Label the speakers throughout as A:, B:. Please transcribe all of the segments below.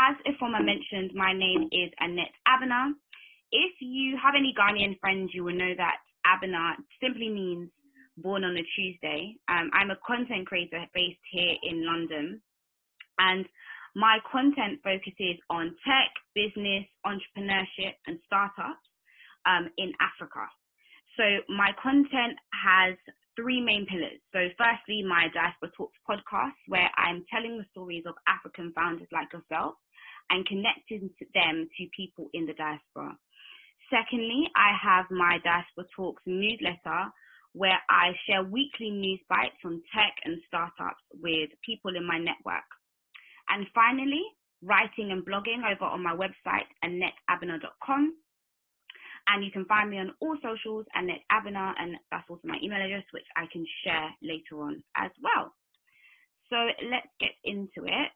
A: as Ifoma mentioned, my name is Annette Abena. If you have any Ghanaian friends, you will know that Abena simply means born on a Tuesday. I'm a content creator based here in London, and my content focuses on tech, business, entrepreneurship, and startups in Africa. So my content has three main pillars. So firstly, my Diaspora Talks podcast, where I'm telling the stories of African founders like yourself and connecting them to people in the diaspora. Secondly, I have my Diaspora Talks newsletter, where I share weekly news bites on tech and startups with people in my network. And finally, writing and blogging over on my website, AnnetteAbena.com. And you can find me on all socials, Annette Abena, and that's also my email address, which I can share later on as well. So let's get into it.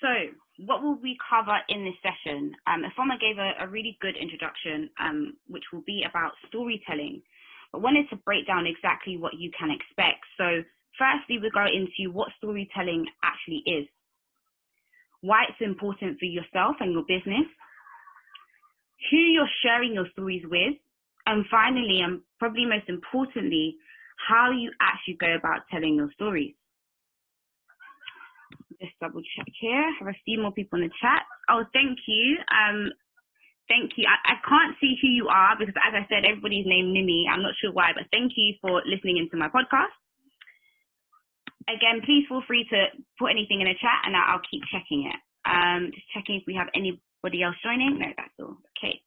A: So what will we cover in this session? Ifoma gave a really good introduction, which will be about storytelling, but wanted to break down exactly what you can expect. So firstly, we'll go into what storytelling actually is, why it's important for yourself and your business, who you're sharing your stories with, and finally, and probably most importantly, how you actually go about telling your stories. Just double check here. I have a few more people in the chat. Oh, thank you. Thank you. I can't see who you are because, as I said, everybody's named Nimi. I'm not sure why, but thank you for listening into my podcast. Again, please feel free to put anything in the chat and I'll keep checking it. Just checking if we have anybody else joining. No, that's all. Okay,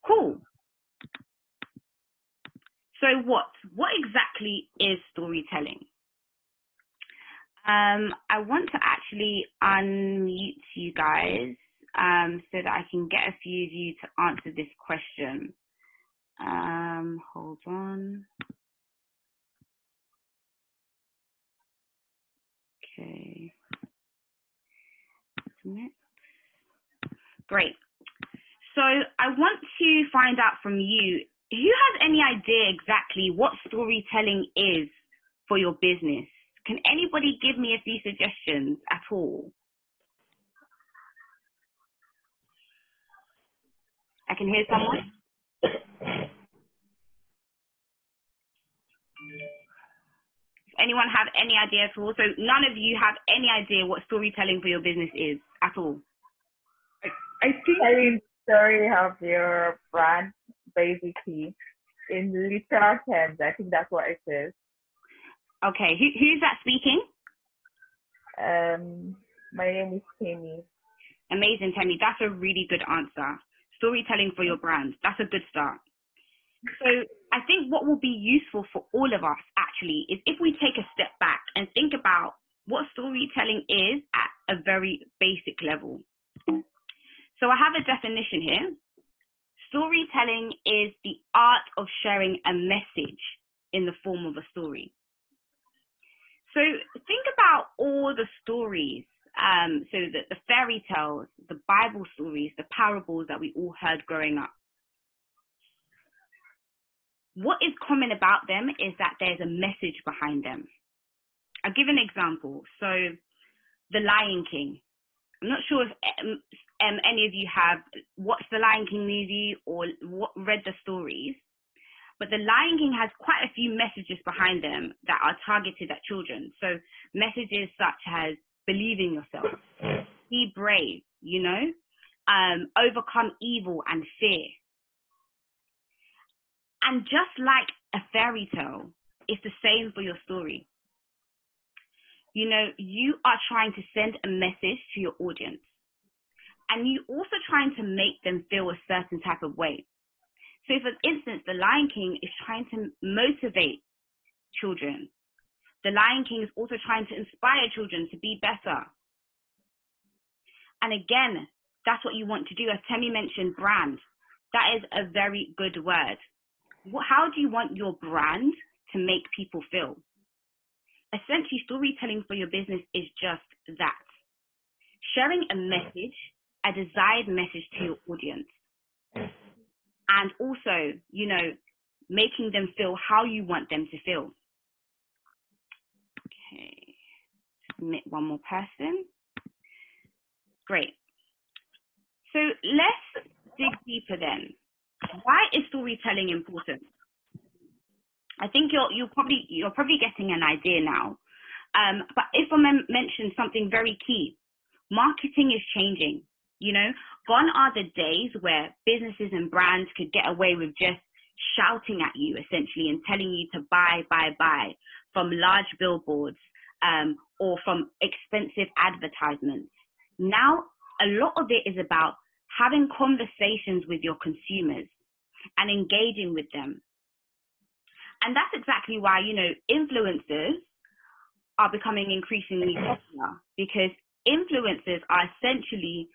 A: cool. So what exactly is storytelling? I want to actually unmute you guys so that I can get a few of you to answer this question. Hold on. Okay. Next. Great. So I want to find out from you, who has any idea exactly what storytelling is for your business? Can anybody give me a few suggestions at all? I can hear someone. Does anyone have any idea at all? So none of you have any idea what storytelling for your business is at all?
B: I think telling story of your brand, basically, in literal terms. I think that's what it is.
A: Okay, who's that speaking?
B: My name is Tammy.
A: Amazing, Tammy. That's a really good answer. Storytelling for your brand. That's a good start. So I think what will be useful for all of us actually is if we take a step back and think about what storytelling is at a very basic level. So I have a definition here. Storytelling is the art of sharing a message in the form of a story. So think about all the stories, so the fairy tales, the Bible stories, the parables that we all heard growing up. What is common about them is that there's a message behind them. I'll give an example. So The Lion King. I'm not sure if any of you have watched The Lion King movie or read the stories, but The Lion King has quite a few messages behind them that are targeted at children. So messages such as believe in yourself, be brave, overcome evil and fear. And just like a fairy tale, it's the same for your story. You are trying to send a message to your audience. And you're also trying to make them feel a certain type of way. So for instance, The Lion King is trying to motivate children. The Lion King is also trying to inspire children to be better. And again, that's what you want to do. As Temi mentioned, brand. That is a very good word. How do you want your brand to make people feel? Essentially, storytelling for your business is just that. Sharing a message, a desired message to your audience. And also, making them feel how you want them to feel. Okay, Admit one more person. Great. So let's dig deeper then. Why is storytelling important? I think you're probably getting an idea now. But if I mention something very key, marketing is changing. You know, gone are the days where businesses and brands could get away with just shouting at you essentially and telling you to buy from large billboards or from expensive advertisements. Now, a lot of it is about having conversations with your consumers and engaging with them. And that's exactly why, you know, influencers are becoming increasingly popular, because influencers are essentially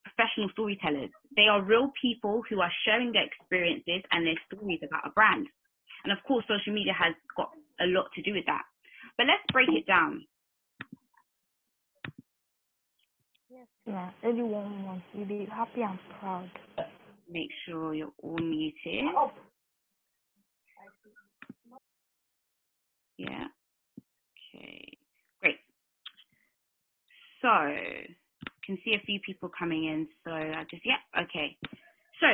A: professional storytellers. They are real people who are sharing their experiences and their stories about a brand. And of course, social media has got a lot to do with that. But let's break it down.
C: Yes, yeah. Everyone wants to be happy and proud.
A: Make sure you're all muted. Yeah. Okay. Great. So, can see a few people coming in. So I just, okay. So,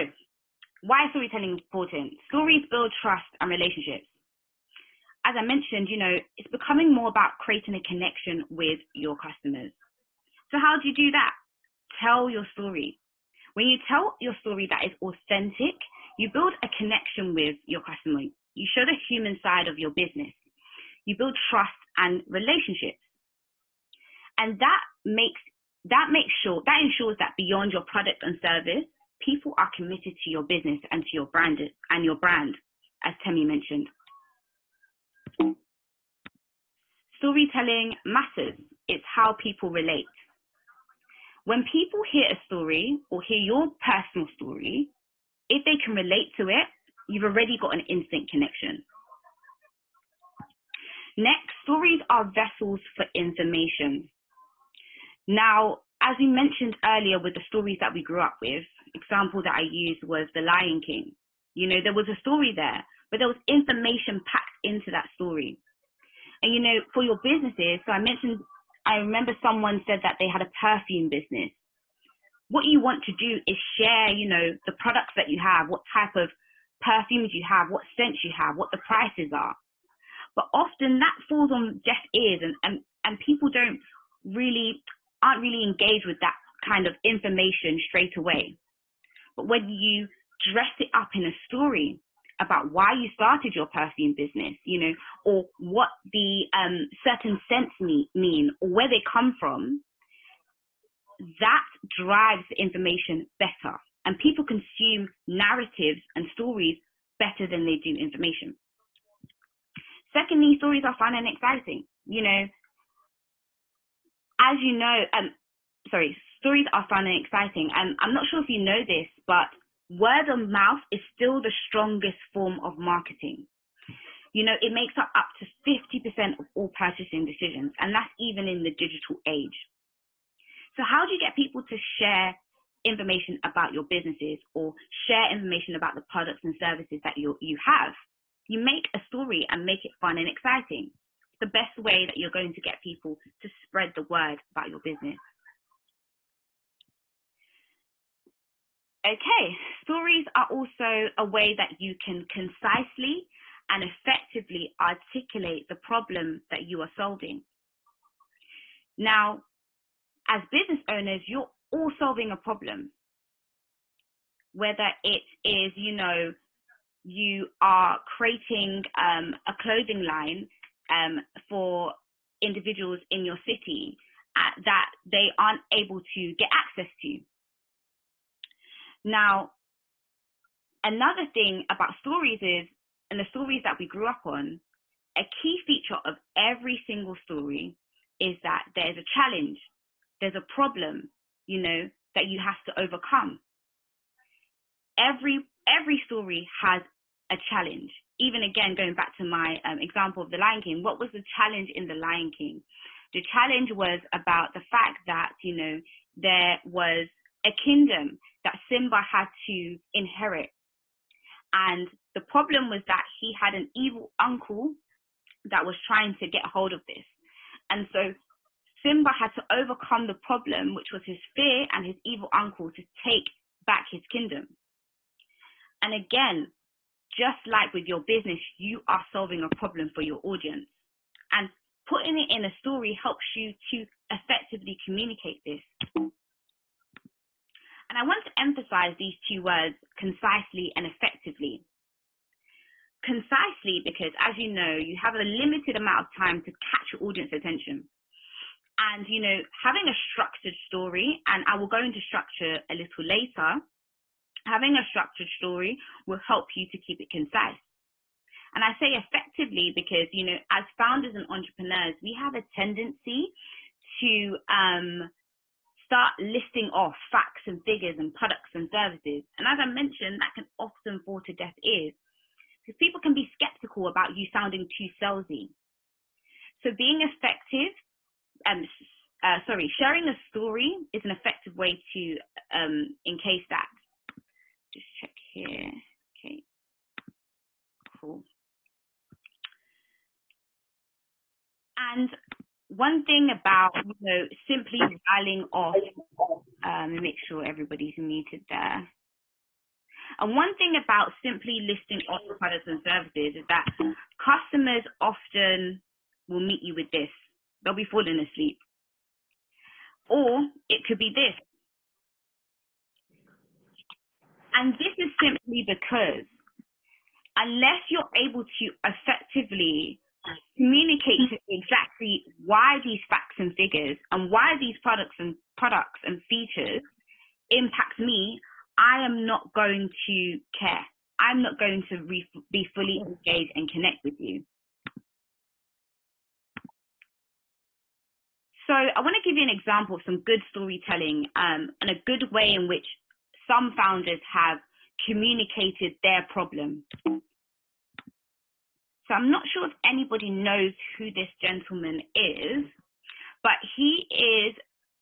A: why is storytelling important? Stories build trust and relationships. As I mentioned, you know, it's becoming more about creating a connection with your customers. So how do you do that? Tell your story. When you tell your story that is authentic, you build a connection with your customer. You show the human side of your business. You build trust and relationships. And that ensures that beyond your product and service, people are committed to your business and to your brand, as Temi mentioned. Storytelling matters. It's how people relate. When people hear a story or hear your personal story, if they can relate to it, you've already got an instant connection. Next, stories are vessels for information. Now, as we mentioned earlier with the stories that we grew up with, example that I used was The Lion King. You know, there was a story there, but there was information packed into that story. And, you know, for your businesses, so I remember someone said that they had a perfume business. What you want to do is share, you know, the products that you have, what type of perfumes you have, what scents you have, what the prices are. But often that falls on deaf ears and people aren't really engaged with that kind of information straight away. But when you dress it up in a story about why you started your perfume business, you know, or what the certain scents mean or where they come from, that drives the information better. And people consume narratives and stories better than they do information. Secondly, stories are fun and exciting. You know, as you know, stories are fun and exciting. And I'm not sure if you know this, but word of mouth is still the strongest form of marketing. You know, it makes up to 50% of all purchasing decisions, and that's even in the digital age. So how do you get people to share information about your businesses or share information about the products and services that you have? You make a story and make it fun and exciting. It's the best way that you're going to get people to spread the word about your business. Okay, stories are also a way that you can concisely and effectively articulate the problem that you are solving. Now, as business owners, you're all solving a problem. Whether it is, you know, you are creating a clothing line for individuals in your city that they aren't able to get access to. Now, another thing about stories is, and the stories that we grew up on, a key feature of every single story is that there's a challenge, there's a problem, you know, that you have to overcome. Every story has a challenge. Even again, going back to my example of The Lion King, what was the challenge in The Lion King? The challenge was about the fact that, you know, there was a kingdom that Simba had to inherit. And the problem was that he had an evil uncle that was trying to get hold of this. And so Simba had to overcome the problem, which was his fear and his evil uncle to take back his kingdom. And again, just like with your business, you are solving a problem for your audience. And putting it in a story helps you to effectively communicate this. And I want to emphasize these two words, concisely and effectively. Concisely because, as you know, you have a limited amount of time to catch your audience attention. And, you know, having a structured story, and I will go into structure a little later, having a structured story will help you to keep it concise. And I say effectively because, you know, as founders and entrepreneurs, we have a tendency to start listing off facts and figures and products and services. And as I mentioned, that can often fall to deaf ears because people can be skeptical about you sounding too salesy. So being effective, sharing a story is an effective way to encase that. Just check here. Okay, cool. And one thing about, you know, simply dialing off, make sure everybody's muted there. And one thing about simply listing off products and services is that customers often will meet you with this. They'll be falling asleep. Or it could be this. And this is simply because unless you're able to effectively communicate exactly why these facts and figures and why these products and features impact me, I am not going to care. I'm not going to be fully engaged and connect with you. So I want to give you an example of some good storytelling and a good way in which some founders have communicated their problem. So I'm not sure if anybody knows who this gentleman is, but he is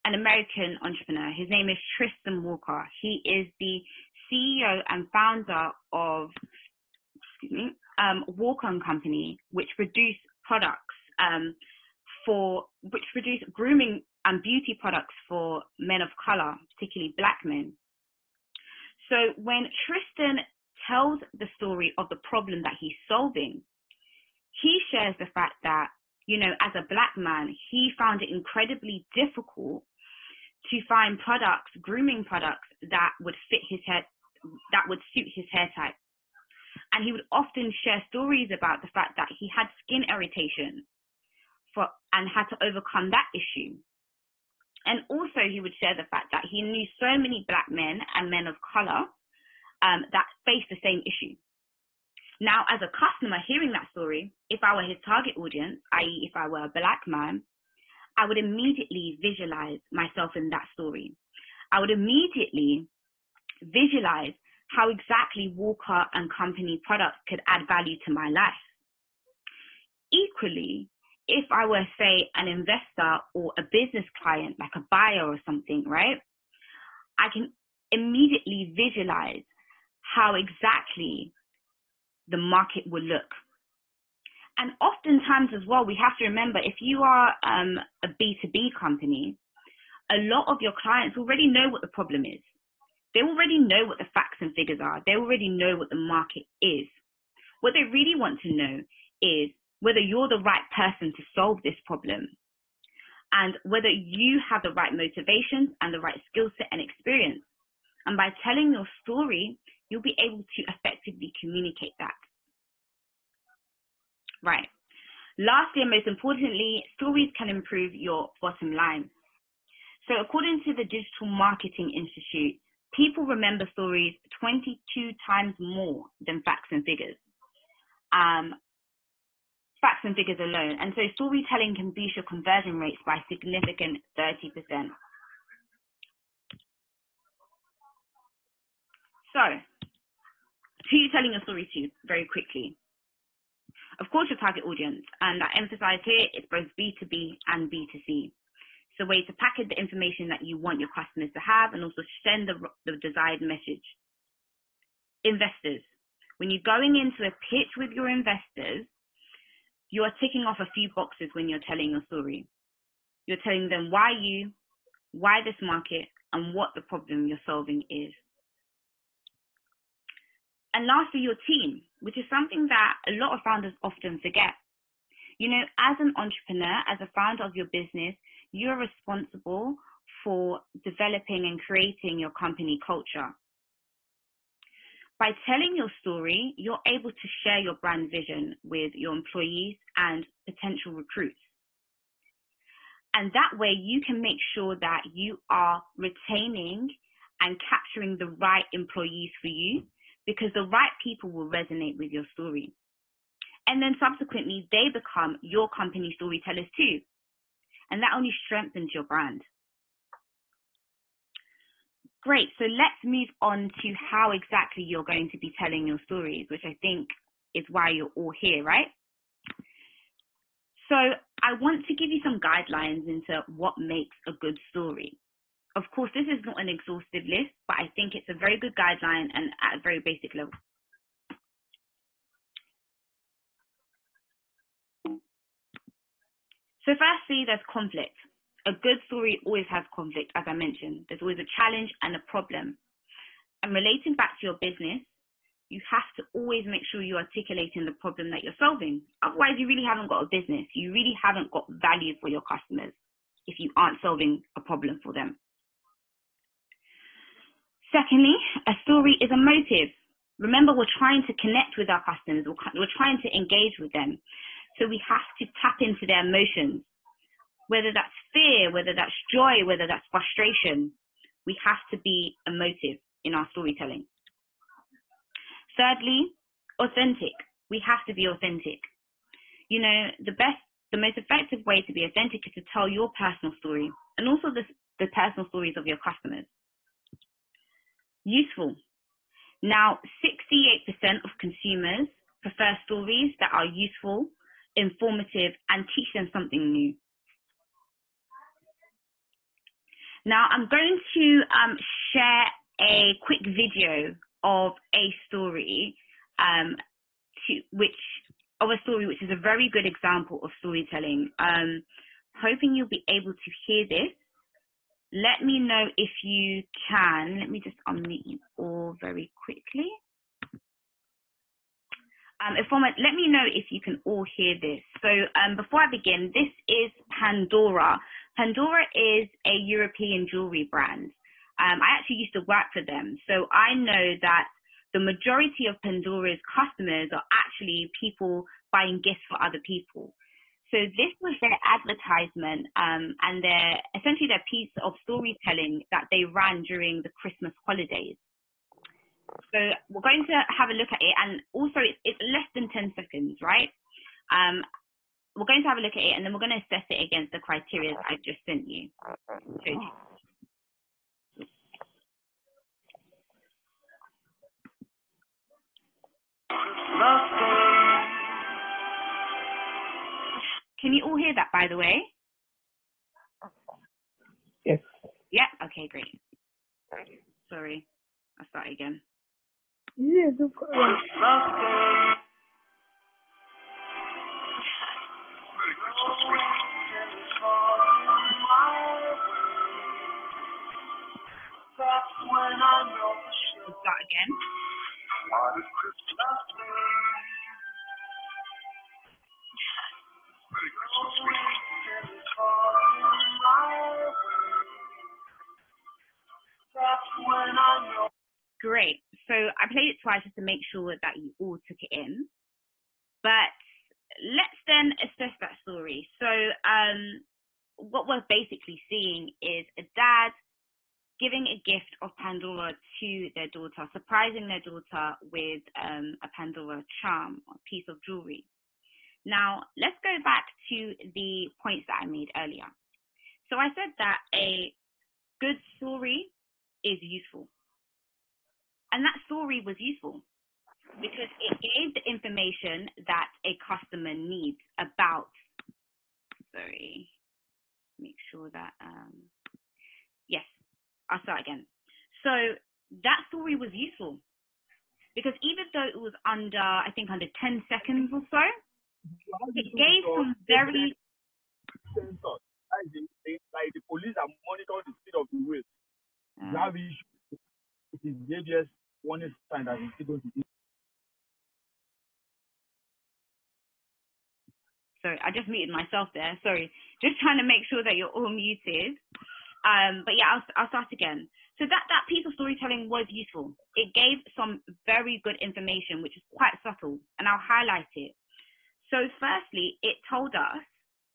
A: an American entrepreneur. His name is Tristan Walker. He is the CEO and founder of Walker & Company, which produce products which produce grooming and beauty products for men of color, particularly black men. So when Tristan tells the story of the problem that he's solving, he shares the fact that, you know, as a black man, he found it incredibly difficult to find products, grooming products that would fit his hair, that would suit his hair type. And he would often share stories about the fact that he had skin irritation and had to overcome that issue. And also he would share the fact that he knew so many black men and men of color that faced the same issue. Now, as a customer hearing that story, if I were his target audience, i.e. if I were a black man, I would immediately visualize myself in that story. I would immediately visualize how exactly Walker & Company products could add value to my life. Equally, if I were, say, an investor or a business client, like a buyer or something, right? I can immediately visualize how exactly the market will look. And oftentimes as well, we have to remember, if you are a B2B company, a lot of your clients already know what the problem is. They already know what the facts and figures are. They already know what the market is. What they really want to know is whether you're the right person to solve this problem and whether you have the right motivations and the right skill set and experience. And by telling your story, you'll be able to effectively communicate that. Right. Lastly, and most importantly, stories can improve your bottom line. So according to the Digital Marketing Institute, people remember stories 22 times more than facts and figures. Facts and figures alone. And so storytelling can boost your conversion rates by a significant 30%. So, who are you telling your story to? Very quickly. Of course, your target audience. And I emphasize here, it's both B2B and B2C. So ways to package the information that you want your customers to have and also send the desired message. Investors. When you're going into a pitch with your investors, you are ticking off a few boxes when you're telling your story. You're telling them why you, why this market, and what the problem you're solving is. And lastly, your team, which is something that a lot of founders often forget. You know, as an entrepreneur, as a founder of your business, you're responsible for developing and creating your company culture. By telling your story, you're able to share your brand vision with your employees and potential recruits. And that way you can make sure that you are retaining and capturing the right employees for you, because the right people will resonate with your story. And then subsequently, they become your company storytellers too. And that only strengthens your brand. Great, so let's move on to how exactly you're going to be telling your stories, which I think is why you're all here, right? So I want to give you some guidelines into what makes a good story. Of course, this is not an exhaustive list, but I think it's a very good guideline and at a very basic level. So firstly, there's conflict. A good story always has conflict, as I mentioned. There's always a challenge and a problem. And relating back to your business, you have to always make sure you're articulating the problem that you're solving. Otherwise, you really haven't got a business. You really haven't got value for your customers if you aren't solving a problem for them. Secondly, a story is a motive. Remember, we're trying to connect with our customers. We're trying to engage with them. So we have to tap into their emotions, whether that's fear, whether that's joy, whether that's frustration. We have to be emotive in our storytelling. Thirdly, authentic. We have to be authentic. You know, the most effective way to be authentic is to tell your personal story and also the personal stories of your customers. Useful. Now, 68% of consumers prefer stories that are useful, informative, and teach them something new. Now, I'm going to share a quick video of a story, which is a very good example of storytelling. Hoping you'll be able to hear this. Let me know if you can. Let me just unmute you all very quickly. Let me know if you can all hear this. So before I begin, this is Pandora. Pandora is a European jewelry brand. I actually used to work for them. So I know that the majority of Pandora's customers are actually people buying gifts for other people. So this was their advertisement and essentially their piece of storytelling that they ran during the Christmas holidays. So we're going to have a look at it, and also it's less than 10 seconds, right? We're going to have a look at it, and then we're going to assess it against the criteria I just sent you. Can you all hear that, by the way?
B: Yes.
A: Yeah, okay, great. Sorry, I'll start again.
B: Yeah, no problem.
A: We'll start again. Great. So I played it twice just to make sure that you all took it in. But let's then assess that story. So what we're basically seeing is a dad giving a gift of Pandora to their daughter, surprising their daughter with a Pandora charm, a piece of jewelry. Now, let's go back to the points that I made earlier. So I said that a good story is useful. And that story was useful because it gave the information that a customer needs about, make sure that, yes, I'll start again. So that story was useful because even though it was under 10 seconds or so, it gave some very...
D: sometimes like the police are monitoring the speed of the wheel. You have issues. It is the ABS warning sign that is still going to be.
A: Sorry, I just muted myself there. Sorry, just trying to make sure that you're all muted. But yeah, I'll start again. So that piece of storytelling was useful. It gave some very good information, which is quite subtle, and I'll highlight it. So firstly, it told us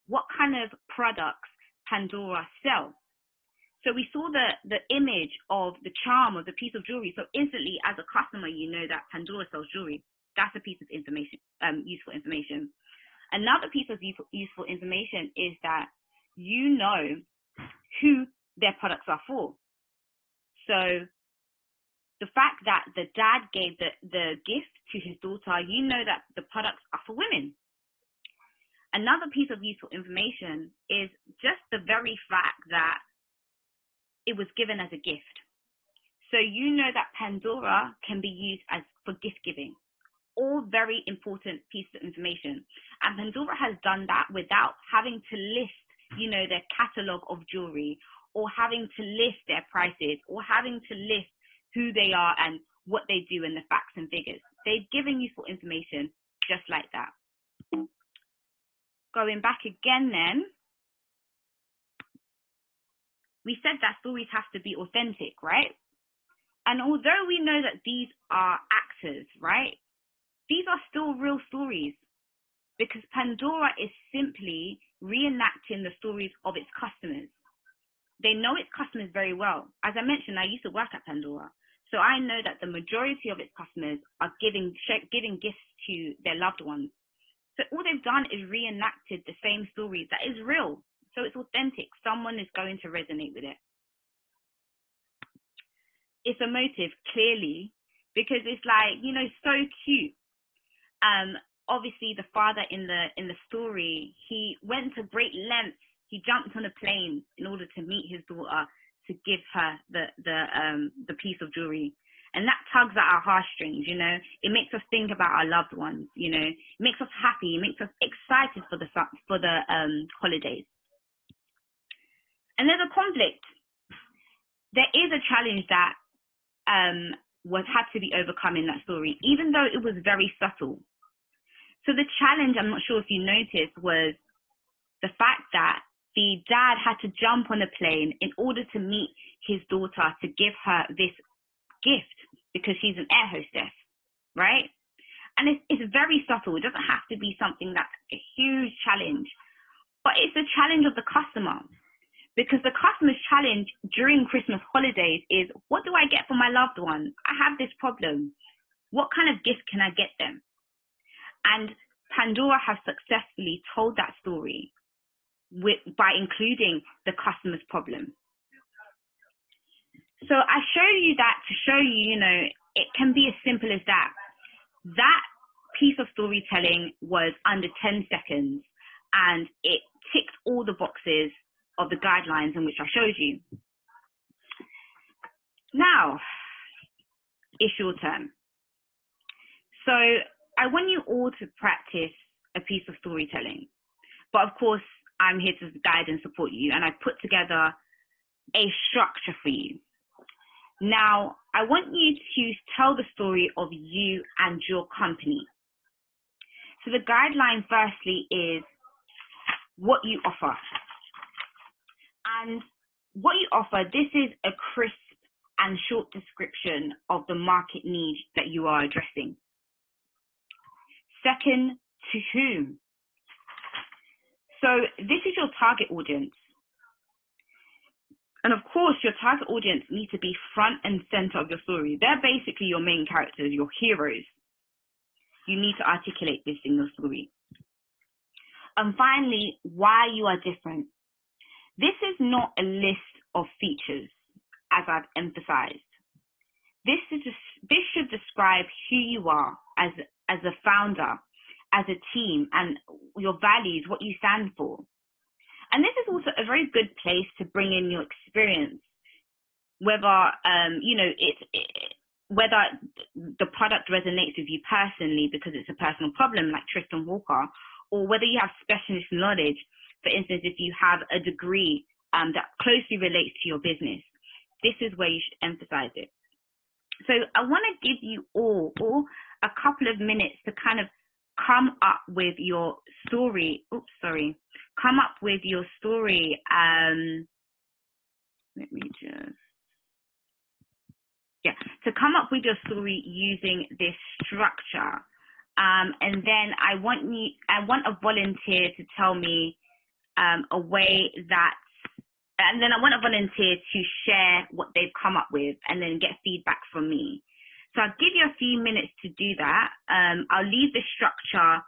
A: what kind of products Pandora sell. So we saw the image of the charm of the piece of jewelry. So instantly, as a customer, you know that Pandora sells jewelry. That's a piece of information, useful information. Another piece of useful information is that you know who their products are for. So the fact that the dad gave the gift to his daughter, you know that the products are for women. Another piece of useful information is just the very fact that it was given as a gift. So you know that Pandora can be used for gift giving. All very important pieces of information. And Pandora has done that without having to list, their catalog of jewelry, or having to list their prices, or having to list who they are and what they do and the facts and figures. They've given useful information just like that. Going back again then, we said that stories have to be authentic, right? And although we know that these are actors, right, these are still real stories, because Pandora is simply reenacting the stories of its customers. They know its customers very well. As I mentioned, I used to work at Pandora, so I know that the majority of its customers are giving gifts to their loved ones. So all they've done is reenacted the same stories that is real. So it's authentic. Someone is going to resonate with it. It's a motive, clearly, because it's like, so cute. Obviously the father in the story, he went to great lengths. He jumped on a plane in order to meet his daughter to give her the piece of jewelry. And that tugs at our heartstrings, It makes us think about our loved ones, It makes us happy. It makes us excited for the holidays. And there's a conflict. There is a challenge that had to be overcome in that story, even though it was very subtle. So the challenge, I'm not sure if you noticed, was the fact that the dad had to jump on a plane in order to meet his daughter to give her this gift because she's an air hostess, right? And it's very subtle. It doesn't have to be something that's a huge challenge, but it's a challenge of the customer, because the customer's challenge during Christmas holidays is, what do I get for my loved one? I have this problem. What kind of gift can I get them? And Pandora has successfully told that story by including the customer's problem. So I show you that to show you, it can be as simple as that. That piece of storytelling was under 10 seconds, and it ticked all the boxes of the guidelines in which I showed you. Now, it's your turn. So I want you all to practice a piece of storytelling. But of course, I'm here to guide and support you, and I've put together a structure for you. Now, I want you to tell the story of you and your company. So the guideline firstly is what you offer. And what you offer, this is a crisp and short description of the market need that you are addressing. Second, to whom? So this is your target audience. And of course, your target audience needs to be front and center of your story. They're basically your main characters, your heroes. You need to articulate this in your story. And finally, why you are different. This is not a list of features, as I've emphasized. This should describe who you are as a founder, as a team, and your values, what you stand for. And this is also a very good place to bring in your experience, whether whether the product resonates with you personally because it's a personal problem, like Tristan Walker, or whether you have specialist knowledge For instance, if you have a degree that closely relates to your business, this is where you should emphasize it. So I want to give you all a couple of minutes to kind of come up with your story. Come up with your story. To come up with your story using this structure. And then I want a volunteer to tell me a way that, and then I want a volunteer to share what they've come up with and then get feedback from me. So I'll give you a few minutes to do that. I'll leave the structure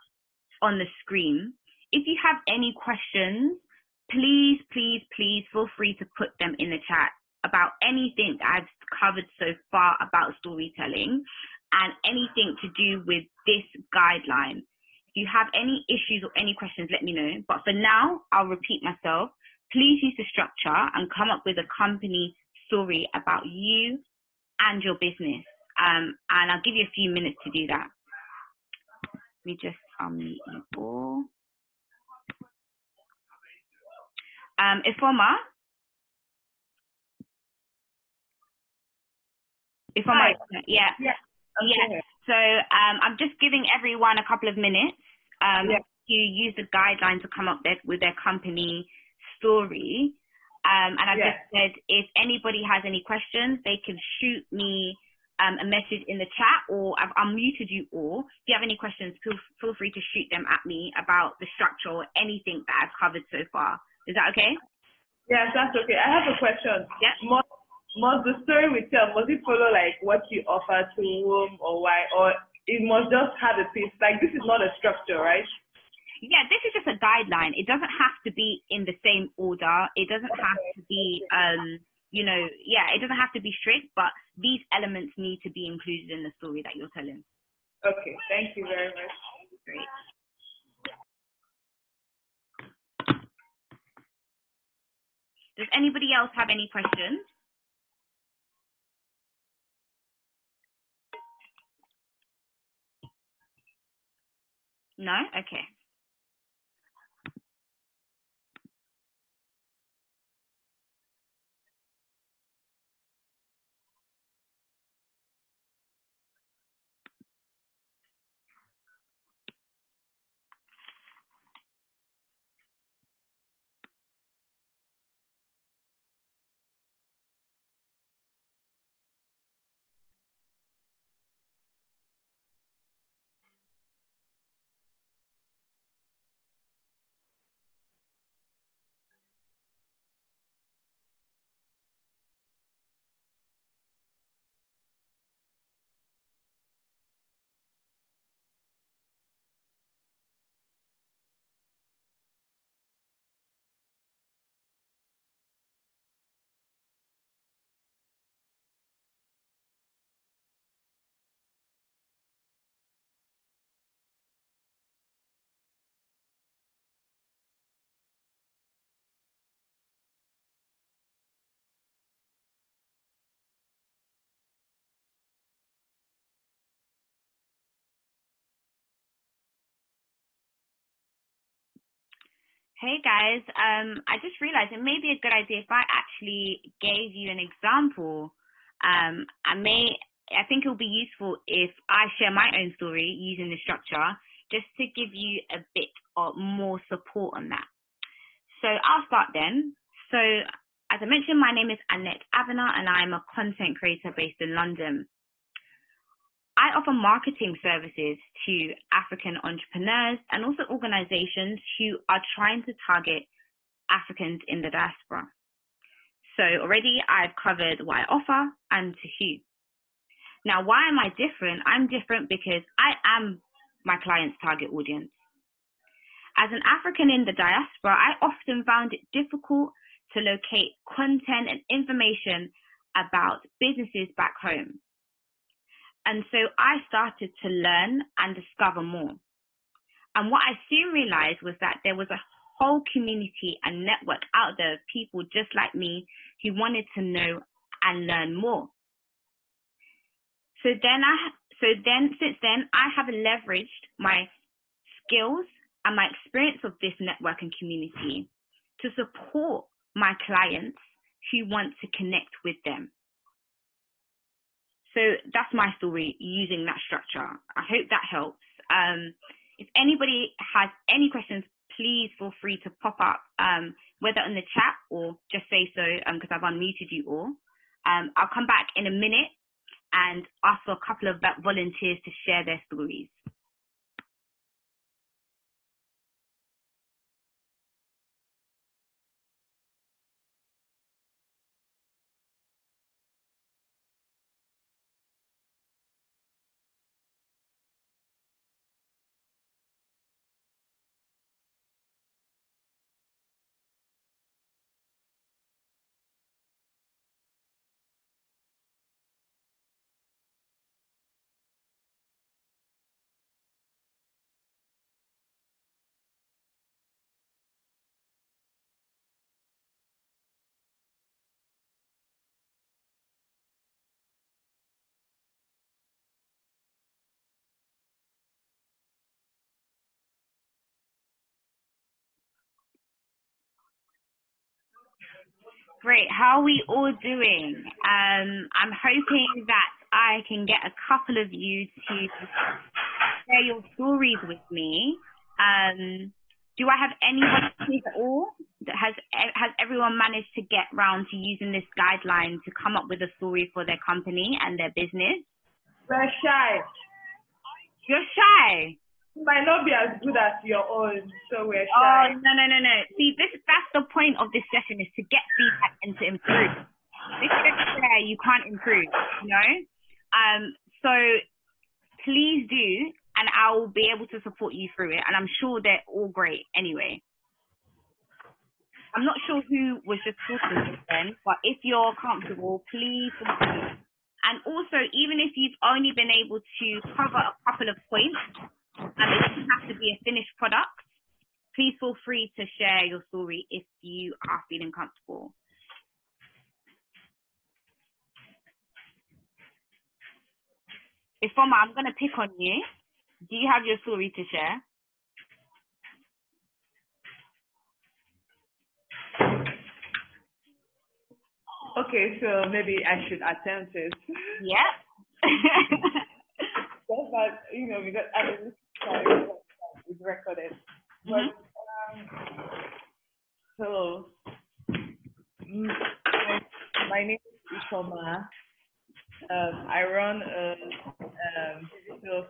A: on the screen. If you have any questions, please feel free to put them in the chat about anything that I've covered so far about storytelling and anything to do with this guideline. If you have any issues or any questions, let me know. But for now, I'll repeat myself. Please use the structure and come up with a company story about you and your business. And I'll give you a few minutes to do that. Let me just unmute you all. Ifoma? Ifoma, yeah. So I'm just giving everyone a couple of minutes to use the guidelines to come up with their company story. And I've just said, if anybody has any questions, they can shoot me a message in the chat, or I've unmuted you all. If you have any questions, feel free to shoot them at me about the structure or anything that I've covered so far. Is that okay?
B: Yes, that's okay. I have a question.
A: Yeah.
B: Must the story we tell, must it follow like what you offer to whom or why, or it must just have a piece? Like, this is not a structure, right?
A: Yeah, this is just a guideline. It doesn't have to be in the same order. It doesn't have to be, it doesn't have to be strict, but these elements need to be included in the story that you're telling.
B: Okay, thank you very much.
A: Great. Does anybody else have any questions? No? Okay. Hey guys, I just realized it may be a good idea if I actually gave you an example. I think it will be useful if I share my own story using the structure, just to give you a bit of more support on that. So I'll start then. So as I mentioned, my name is Annette Abena and I'm a content creator based in London. I offer marketing services to African entrepreneurs and also organizations who are trying to target Africans in the diaspora. So already I've covered what I offer and to who. Now, why am I different? I'm different because I am my client's target audience. As an African in the diaspora, I often found it difficult to locate content and information about businesses back home. And so I started to learn and discover more. And what I soon realized was that there was a whole community and network out there of people just like me who wanted to know and learn more. Since then, I have leveraged my skills and my experience of this network and community to support my clients who want to connect with them. So that's my story using that structure. I hope that helps. If anybody has any questions, please feel free to pop up, whether in the chat or just say so, because I've unmuted you all. I'll come back in a minute and ask for a couple of volunteers to share their stories. Great. How are we all doing? I'm hoping that I can get a couple of you to share your stories with me. Do I have anyone at all? Has everyone managed to get round to using this guideline to come up with a story for their company and their business?
B: We're shy.
A: You're shy.
B: Might not be as good as your own, so we're shy.
A: Oh, no. See, that's the point of this session, is to get feedback and to improve. If you don't share, you can't improve, you know? So please do, and I will be able to support you through it, and I'm sure they're all great anyway. I'm not sure who was just talking just then, but if you're comfortable, please continue. And also, even if you've only been able to cover a couple of points, it doesn't have to be a finished product, please feel free to share your story if you are feeling comfortable. Ifoma, I'm going to pick on you. Do you have your story to share?
B: Okay, so maybe I should attempt it.
A: Yeah.
B: But, because it's recorded.
A: Mm-hmm.
B: But, so, my name is Ifoma. I run a digital.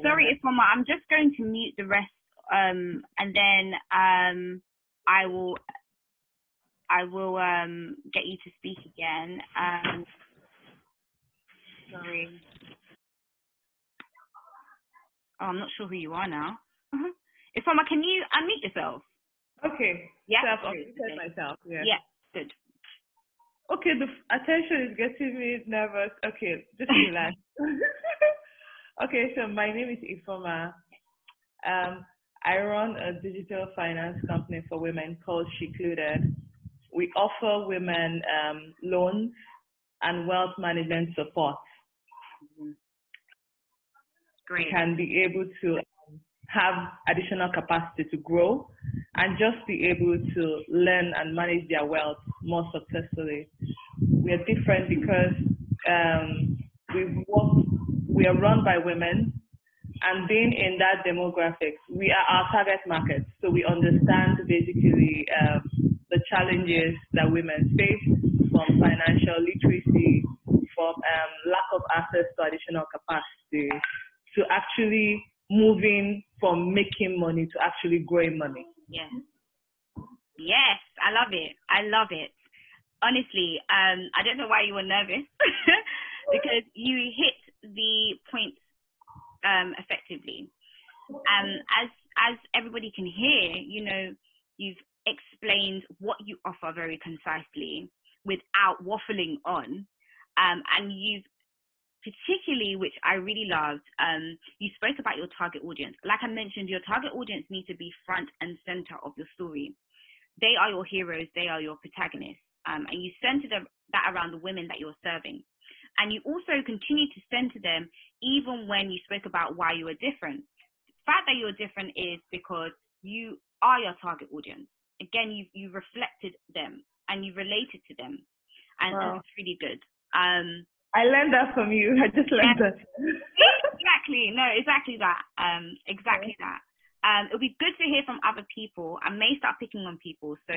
A: Sorry, Ifoma, I'm just going to mute the rest, and then I will get you to speak again. Sorry. Oh, I'm not sure who you are now. Ifoma, can you unmute yourself?
B: Okay.
A: Yeah.
B: So I've unmuted myself. Yeah.
A: Yeah. Good.
B: Okay, the attention is getting me nervous. Okay, just relax. Okay, so my name is Ifoma. I run a digital finance company for women called Shecluded. We offer women loans and wealth management support.
A: Great.
B: They can be able to have additional capacity to grow and just be able to learn and manage their wealth more successfully. We are different because we are run by women, and being in that demographic, we are our target market. So we understand basically the challenges that women face, from financial literacy, from lack of access to additional capacity, to actually moving from making money to actually growing money.
A: Yes. Yes, I love it. I love it. Honestly, I don't know why you were nervous because you hit the points effectively. As everybody can hear, you've explained what you offer very concisely without waffling on, and you've particularly, which I really loved, you spoke about your target audience. Like I mentioned, your target audience needs to be front and center of your story. They are your heroes. They are your protagonists. And you center that around the women that you're serving. And you also continue to center them even when you spoke about why you were different. fact that you're different is because you are your target audience. Again, you reflected them and you related to them, and that's really good.
B: I learned that from you. I just learned that.
A: Exactly. No, exactly that. Exactly that. It'll be good to hear from other people. I may start picking on people. So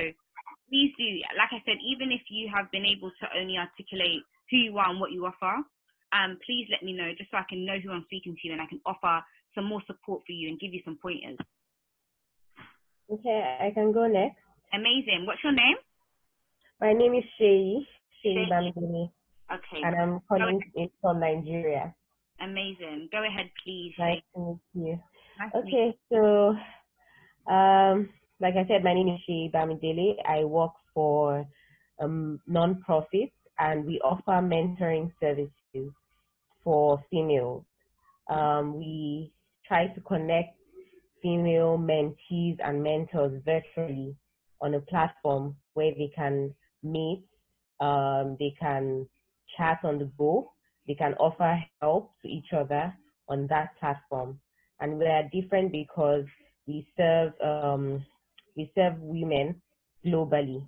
A: please do. Like I said, even if you have been able to only articulate who you are and what you offer, please let me know just so I can know who I'm speaking to and I can offer some more support for you and give you some pointers.
E: Okay, I can go next.
A: Amazing. What's your name?
E: My name is Sheyi Bamidele.
A: Okay.
E: And I'm calling it from Nigeria.
A: Amazing. Go ahead, please.
E: Nice to meet you.
A: Nice
E: okay, so like I said, my name is Sheyi Bamidele. I work for non-profit, and we offer mentoring services for females. We try to connect female mentees and mentors virtually on a platform where they can meet, they can chat on the go, they can offer help to each other on that platform. And we are different because we serve women globally.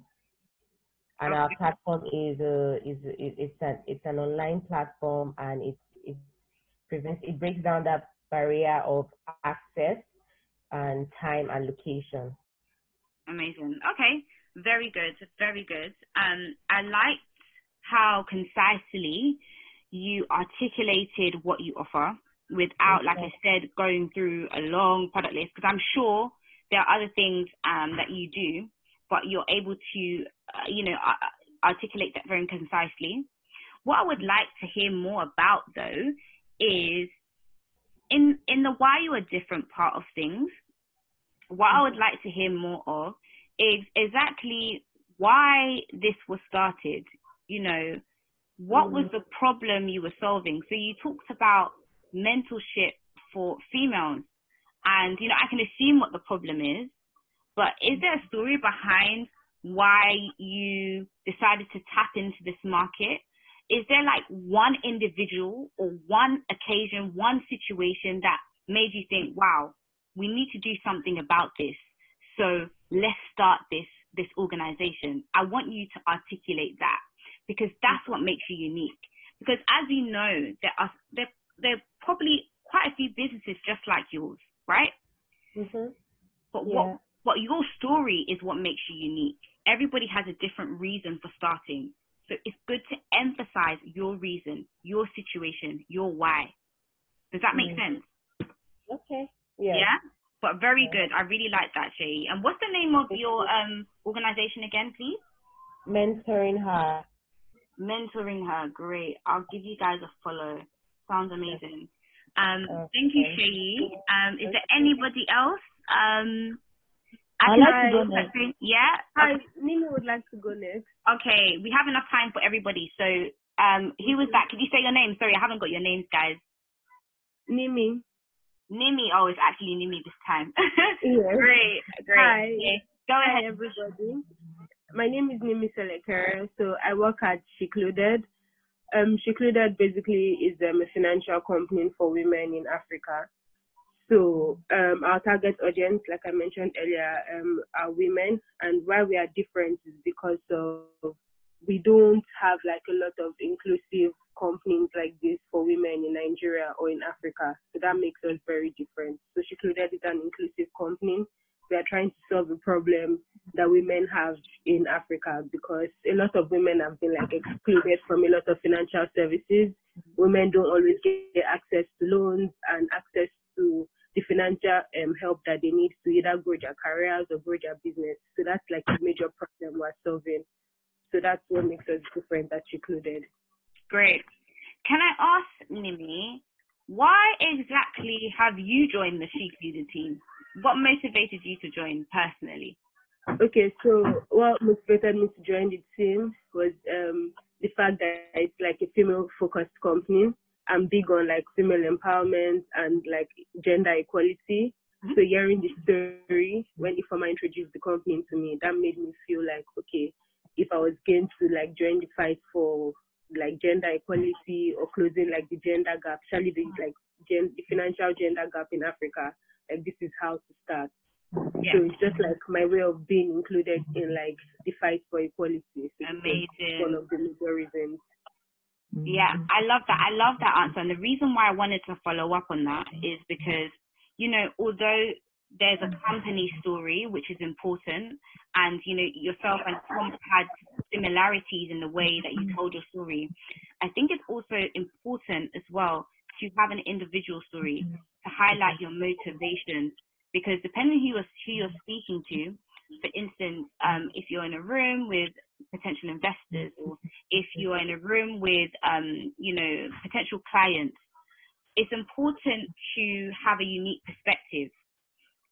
E: And our platform is it's an online platform, and it breaks down that barrier of access and time and location.
A: Amazing. Okay. Very good. Very good. I liked how concisely you articulated what you offer without, like I said, going through a long product list, because I'm sure there are other things that you do, but you're able to, articulate that very concisely. What I would like to hear more about, though, is in the why you are different part of things. What I would like to hear more of is exactly why this was started. What was the problem you were solving? So you talked about mentorship for females, and I can assume what the problem is, but is there a story behind why you decided to tap into this market? Is there like one individual or one occasion, one situation that made you think, wow, we need to do something about this, so let's start this organization? I want you to articulate that, because that's what makes you unique. Because as you know, there are probably quite a few businesses just like yours, right?
E: Mm-hmm.
A: But what your story is what makes you unique. Everybody has a different reason for starting. So it's good to emphasize your reason, your situation, your why. Does that make sense?
E: Okay. Yeah.
A: Yeah? But very good. I really like that, Shay. And what's the name of your organization again, please?
E: Mentoring Her.
A: Mentoring Her. Great. I'll give you guys a follow. Sounds amazing. Thank you, Shay. Is there anybody else?
C: I'd like to go next.
A: Yeah?
C: Hi, Nimi would like to go next.
A: Okay, we have enough time for everybody. So, who was that? Could you say your name? Sorry, I haven't got your names, guys.
C: Nimi.
A: Nimi. Oh, it's actually Nimi this time.
C: Yes.
A: Great.
C: Hi.
A: Okay. Go ahead.
C: Hi, everybody. My name is Nimi Selekere. So I work at Shecluded. Shecluded basically is a financial company for women in Africa. So our target audience, like I mentioned earlier, are women, and why we are different is because of we don't have like a lot of inclusive companies like this for women in Nigeria or in Africa. So that makes us very different. So Shecluded is an inclusive company. We are trying to solve a problem that women have in Africa, because a lot of women have been like excluded from a lot of financial services. Women don't always get access to loans and access to the financial help that they need to either grow their careers or grow their business. So that's like a major problem we're solving. So that's what makes us different at Shecluded.
A: Great. Can I ask, Nimi, why exactly have you joined the Shecluded team? What motivated you to join personally?
C: Okay, so what motivated me to join the team was the fact that it's like a female-focused company. I'm big on like female empowerment and like gender equality. Mm-hmm. So hearing the story when Ifeoma introduced the company to me, that made me feel like, okay, if I was going to like join the fight for like gender equality or closing like the gender gap, especially the like the financial gender gap in Africa, and this is how to start.
A: Yeah.
C: So it's just like my way of being included in like the fight for equality. So
A: Amazing.
C: One of the major reasons.
A: Yeah, I love that. I love that answer. And the reason why I wanted to follow up on that is because, you know, although there's a company story, which is important, and, you know, yourself and Tom had similarities in the way that you told your story, I think it's also important as well to have an individual story to highlight your motivation, because depending who you're speaking to, for instance, if you're in a room with potential investors, or if you're in a room with, you know, potential clients, it's important to have a unique perspective,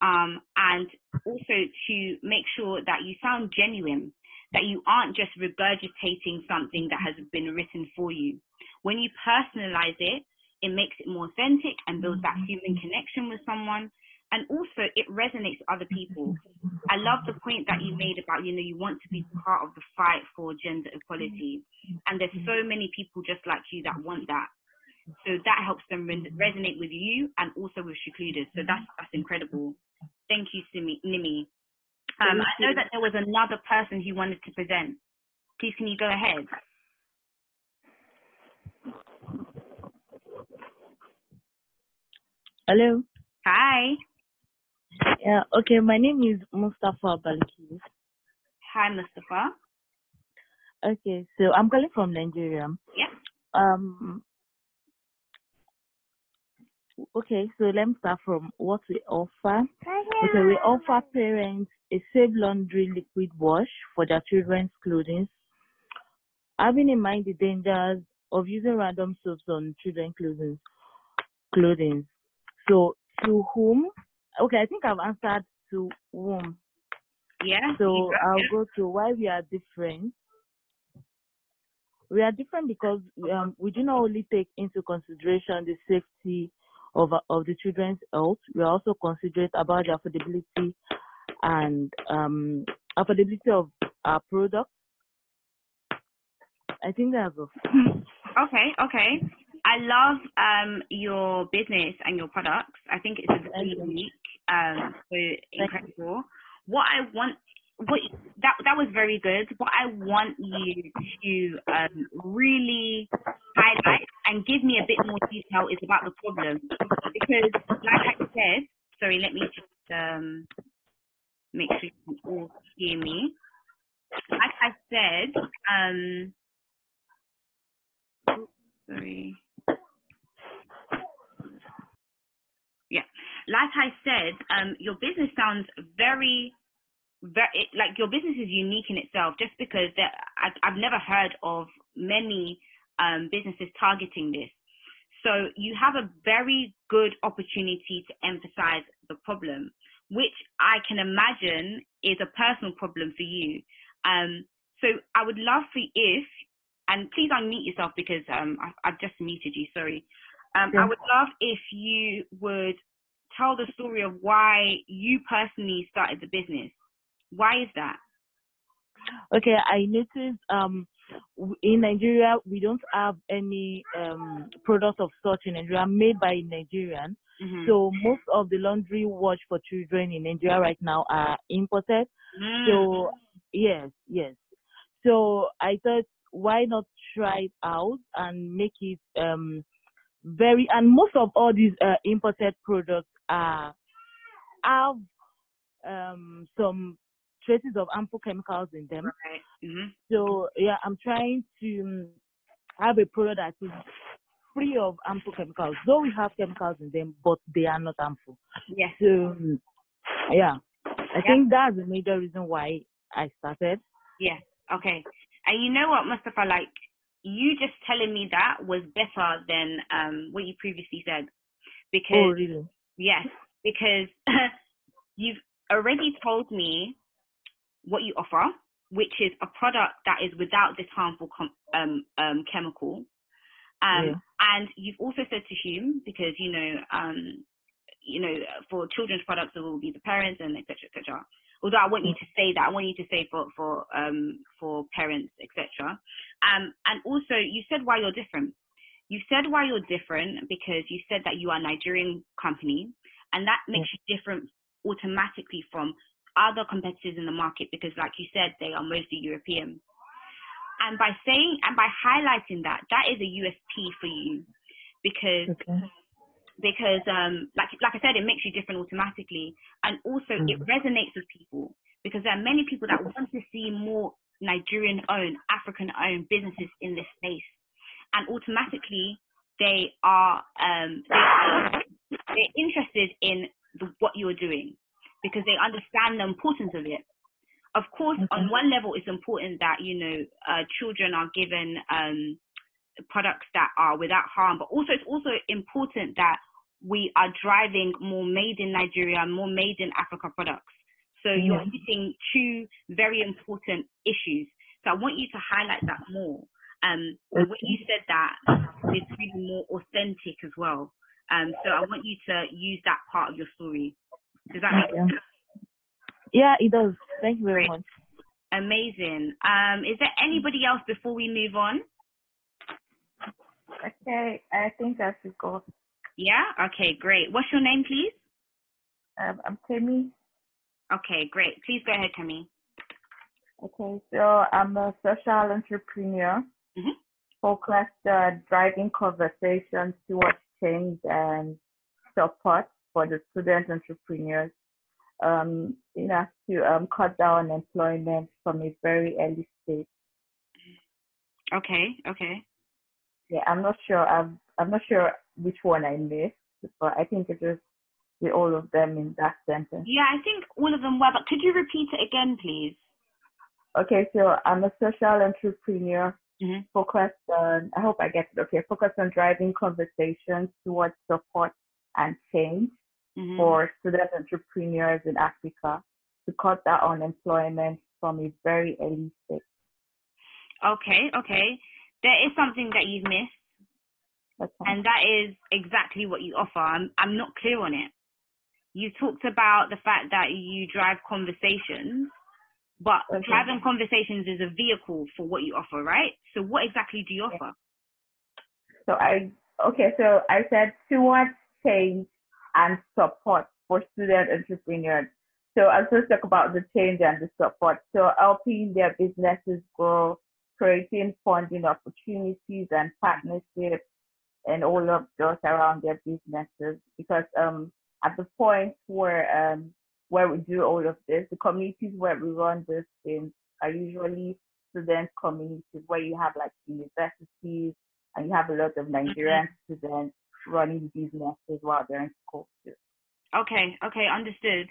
A: and also to make sure that you sound genuine, that you aren't just regurgitating something that has been written for you. When you personalize it, it makes it more authentic and builds that human connection with someone. And also, it resonates with other people. I love the point that you made about, you know, you want to be part of the fight for gender equality. And there's so many people just like you that want that. So that helps them resonate with you and also with Secluded. So that's incredible. Thank you, Nimi. I know that there was another person who wanted to present. Please, can you go ahead?
F: Hello.
A: Hi.
F: Yeah. Okay. My name is Mustafa Balkis.
A: Hi, Mustafa.
F: Okay. So I'm calling from Nigeria.
A: Yeah.
F: Okay. So let me start from what we offer. Okay. We offer parents a safe laundry liquid wash for their children's clothing, having in mind the dangers of using random soaps on children's clothing. So to whom? Okay, I think I've answered to whom.
A: Yeah.
F: So I'll go to why we are different. We are different because we do not only take into consideration the safety of the children's health. We are also considerate about the affordability and affordability of our products. I think that's all.
A: Okay. I love your business and your products. I think it's very unique. So incredible. That was very good. What I want you to really highlight and give me a bit more detail is about the problem, because like I said, sorry, let me just make sure you can all hear me. Like I said, sorry. Yeah, like I said, your business sounds very like your business is unique in itself, just because I've never heard of many businesses targeting this. So you have a very good opportunity to emphasize the problem, which I can imagine is a personal problem for you. So I would love for and please unmute yourself, because I've just muted you, sorry. I would love if you would tell the story of why you personally started the business. Why is that?
F: Okay, I noticed in Nigeria we don't have any products of such in Nigeria made by Nigerian. Mm-hmm. So most of the laundry wash for children in Nigeria right now are imported. So yes. So I thought, why not try it out and make it and most of all these imported products have some traces of harmful chemicals in them.
A: Right. Mm-hmm.
F: So yeah, I'm trying to have a product that is free of harmful chemicals. Though we have chemicals in them, but they are not harmful.
A: Yes.
F: So yeah, I think that's the major reason why I started.
A: Yes. Okay. And you know what, Mustafa, like, you just telling me that was better than what you previously said. Because,
F: oh, really?
A: Yes, because you've already told me what you offer, which is a product that is without this harmful chemical. And you've also said to whom, because, you know, for children's products, it will be the parents and et cetera, et cetera. Although I want you to say that, I want you to say for parents, etc. And also, you said why you're different. You said why you're different because you said that you are a Nigerian company, And that makes you different automatically from other competitors in the market because, like you said, they are mostly European. And by highlighting that is a USP for you because like I said, it makes you different automatically, and also it resonates with people because there are many people that want to see more Nigerian-owned, African-owned businesses in this space, and automatically they're interested in what you're doing because they understand the importance of it. Of course, on one level, it's important that children are given products that are without harm, but also it's also important that we are driving more made in Nigeria, more made in Africa products. So you're hitting two very important issues. So I want you to highlight that more. When you said that, it's really more authentic as well. So I want you to use that part of your story. Does that make sense?
F: Yeah, it does. Thank you very much.
A: Amazing. Is there anybody else before we move on?
G: Okay, I think I should go.
A: Yeah? Okay, great. What's your name, please?
G: I'm Kemi.
A: Okay, great. Please go ahead, Kemi.
G: Okay, so I'm a social entrepreneur focused on driving conversations towards change and support for the student entrepreneurs. To cut down employment from a very early stage.
A: Okay.
G: Yeah, I'm not sure which one I missed, but I think it was with all of them in that sentence.
A: Yeah, I think all of them were, but could you repeat it again, please?
G: Okay, so I'm a social entrepreneur focused on, I hope I get it, okay, focused on driving conversations towards support and change for student entrepreneurs in Africa to cut down unemployment from a very early stage.
A: Okay. There is something that you've missed, and that is exactly what you offer. I'm not clear on it. You talked about the fact that you drive conversations, but driving conversations is a vehicle for what you offer, right? So what exactly do you offer?
G: So I said towards change and support for student entrepreneurs. So I'll just talk about the change and the support. So helping their businesses grow, creating funding opportunities and partnerships and all of those around their businesses. Because at the point where we do all of this, the communities where we run these things are usually student communities where you have like universities and you have a lot of Nigerian students running businesses while they're in school too. Okay,
A: understood.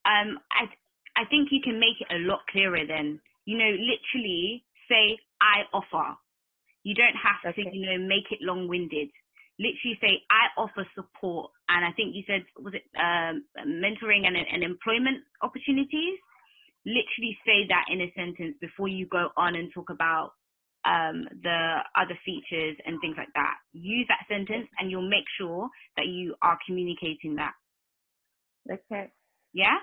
A: I think you can make it a lot clearer then. Literally say, I offer. You don't have to, make it long-winded. Literally say, I offer support. And I think you said, was it mentoring and employment opportunities? Literally say that in a sentence before you go on and talk about the other features and things like that. Use that sentence and you'll make sure that you are communicating that.
G: Okay.
A: Yeah?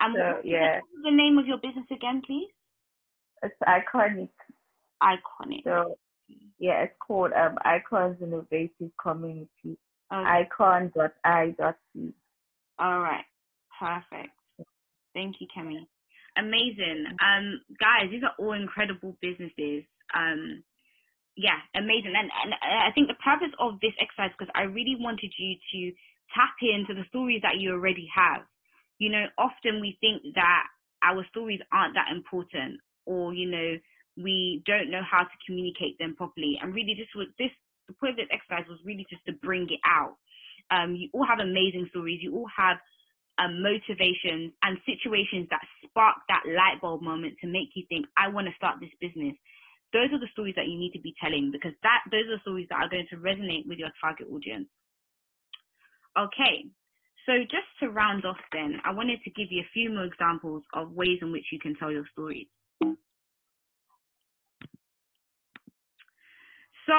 A: And what's the name of your business again, please?
G: It's Iconic.
A: So,
G: it's called Icons Innovative Community. Icon.i.c.
A: All right. Perfect. Thank you, Kemi. Amazing. Guys, these are all incredible businesses. Amazing. And I think the purpose of this exercise, because I really wanted you to tap into the stories that you already have. Often we think that our stories aren't that important, or, we don't know how to communicate them properly. And really the point of this exercise was really just to bring it out. You all have amazing stories. You all have motivations and situations that spark that light bulb moment to make you think, I want to start this business. Those are the stories that you need to be telling, because those are the stories that are going to resonate with your target audience. Okay, so just to round off then, I wanted to give you a few more examples of ways in which you can tell your stories. So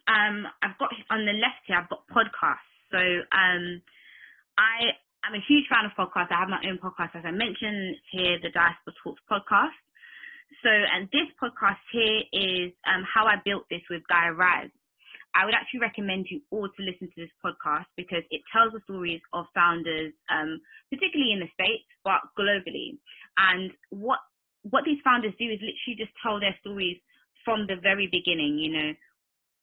A: I've got on the left here, I've got podcasts. So I'm a huge fan of podcasts. I have my own podcast, as I mentioned here, the Diaspora Talks podcast. So, and this podcast here is how I built this with Guy Raz. I would actually recommend you all to listen to this podcast because it tells the stories of founders, particularly in the States, but globally. And what these founders do is literally just tell their stories from the very beginning, you know,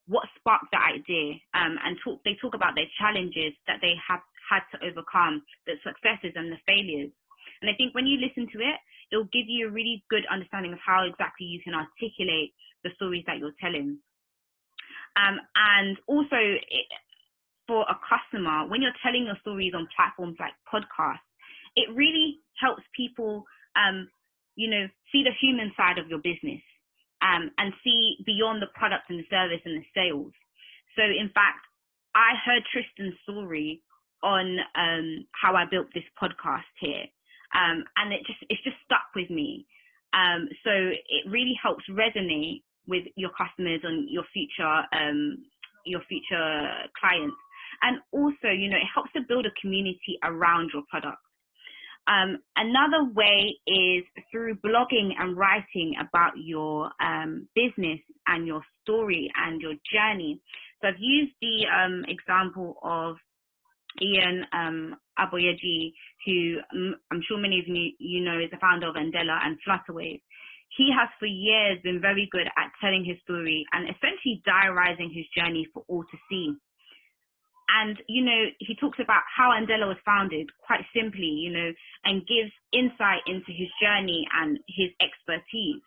A: what sparked the idea, and they talk about their challenges that they have had to overcome, the successes and the failures. And I think when you listen to it, it'll give you a really good understanding of how exactly you can articulate the stories that you're telling. And also, for a customer, when you're telling your stories on platforms like podcasts, it really helps people, you know, see the human side of your business, and see beyond the product and the service and the sales. So, in fact, I heard Tristan's story on how I built this podcast here, and it's just stuck with me. So it really helps resonate with your customers and your future clients. And also, you know, it helps to build a community around your product. Another way is through blogging and writing about your business and your story and your journey. So I've used the example of Ian Aboyeji, who I'm sure many of you know is the founder of Andela and Flutterwave. He has for years been very good at telling his story and essentially diarizing his journey for all to see. And, you know, he talks about how Andela was founded quite simply, you know, and gives insight into his journey and his expertise.